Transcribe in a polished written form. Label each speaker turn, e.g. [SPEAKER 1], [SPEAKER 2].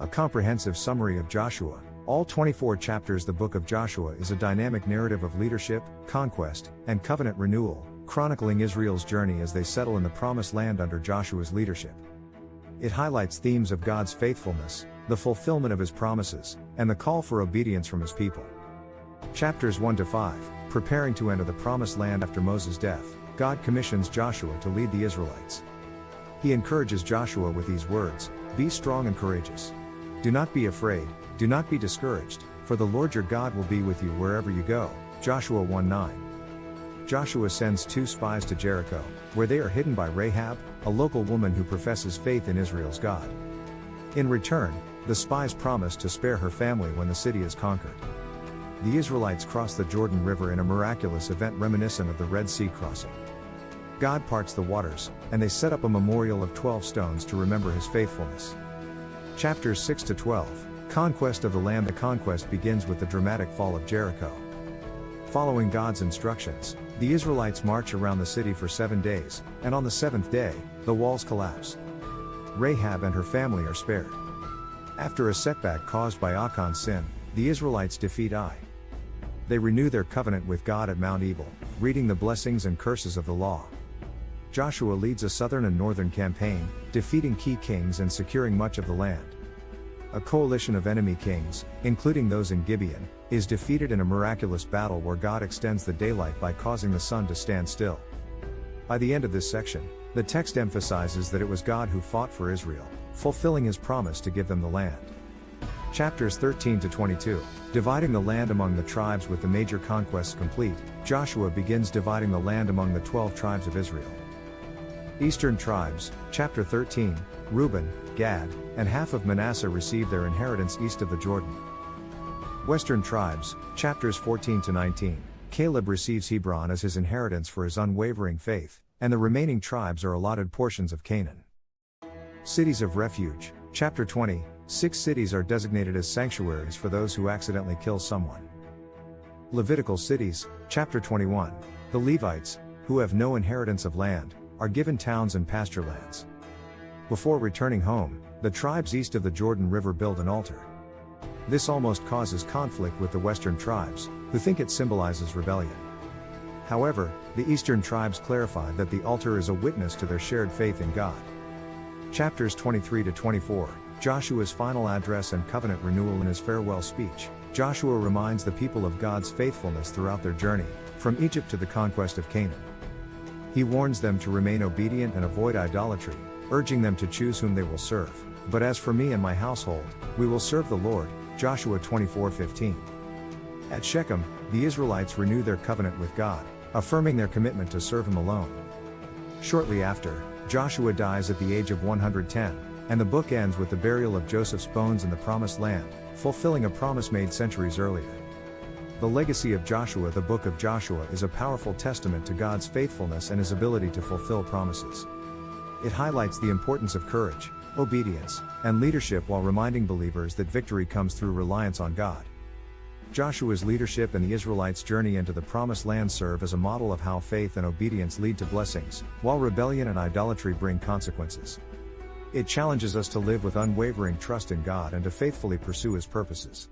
[SPEAKER 1] A comprehensive summary of Joshua. All 24 chapters. The book of Joshua is a dynamic narrative of leadership, conquest, and covenant renewal, chronicling Israel's journey as they settle in the promised land under Joshua's leadership. It highlights themes of God's faithfulness, the fulfillment of his promises, and the call for obedience from his people. Chapters 1 to 5. Preparing to enter the promised land. After Moses' death, God commissions Joshua to lead the Israelites. He encourages Joshua with these words: "Be strong and courageous. Do not be afraid, do not be discouraged, for the Lord your God will be with you wherever you go." Joshua 1:9. Joshua sends 2 spies to Jericho, where they are hidden by Rahab, a local woman who professes faith in Israel's God. In return, the spies promise to spare her family when the city is conquered. The Israelites cross the Jordan River in a miraculous event reminiscent of the Red Sea crossing. God parts the waters, and they set up a memorial of 12 stones to remember his faithfulness. Chapters 6 to 12. Conquest of the land. The conquest begins with the dramatic fall of Jericho. Following God's instructions, the Israelites march around the city for 7 days, and on the 7th day, the walls collapse. Rahab and her family are spared. After a setback caused by Achan's sin, the Israelites defeat Ai. They renew their covenant with God at Mount Ebal, reading the blessings and curses of the law. Joshua leads a southern and northern campaign, defeating key kings and securing much of the land. A coalition of enemy kings, including those in Gibeon, is defeated in a miraculous battle where God extends the daylight by causing the sun to stand still. By the end of this section, the text emphasizes that it was God who fought for Israel, fulfilling his promise to give them the land. Chapters 13 to 22. Dividing the land among the tribes. With the major conquests complete, Joshua begins dividing the land among the 12 tribes of Israel. Eastern tribes, chapter 13, Reuben, Gad, and half of Manasseh receive their inheritance east of the Jordan. Western tribes, chapters 14 to 19, Caleb receives Hebron as his inheritance for his unwavering faith, and the remaining tribes are allotted portions of Canaan. Cities of refuge, chapter 20, 6 cities are designated as sanctuaries for those who accidentally kill someone. Levitical cities, chapter 21, the Levites, who have no inheritance of land, are given towns and pasture lands. Before returning home, the tribes east of the Jordan River build an altar. This almost causes conflict with the western tribes, who think it symbolizes rebellion. However, the eastern tribes clarify that the altar is a witness to their shared faith in God. Chapters 23 to 24, Joshua's final address and covenant renewal. In his farewell speech, Joshua reminds the people of God's faithfulness throughout their journey, from Egypt to the conquest of Canaan. He warns them to remain obedient and avoid idolatry, urging them to choose whom they will serve. "But as for me and my household, we will serve the Lord." Joshua 24:15. At Shechem, the Israelites renew their covenant with God, affirming their commitment to serve him alone. Shortly after, Joshua dies at the age of 110, and the book ends with the burial of Joseph's bones in the Promised Land, fulfilling a promise made centuries earlier. The legacy of Joshua. The book of Joshua is a powerful testament to God's faithfulness and his ability to fulfill promises. It highlights the importance of courage, obedience, and leadership while reminding believers that victory comes through reliance on God. Joshua's leadership and the Israelites' journey into the Promised Land serve as a model of how faith and obedience lead to blessings, while rebellion and idolatry bring consequences. It challenges us to live with unwavering trust in God and to faithfully pursue his purposes.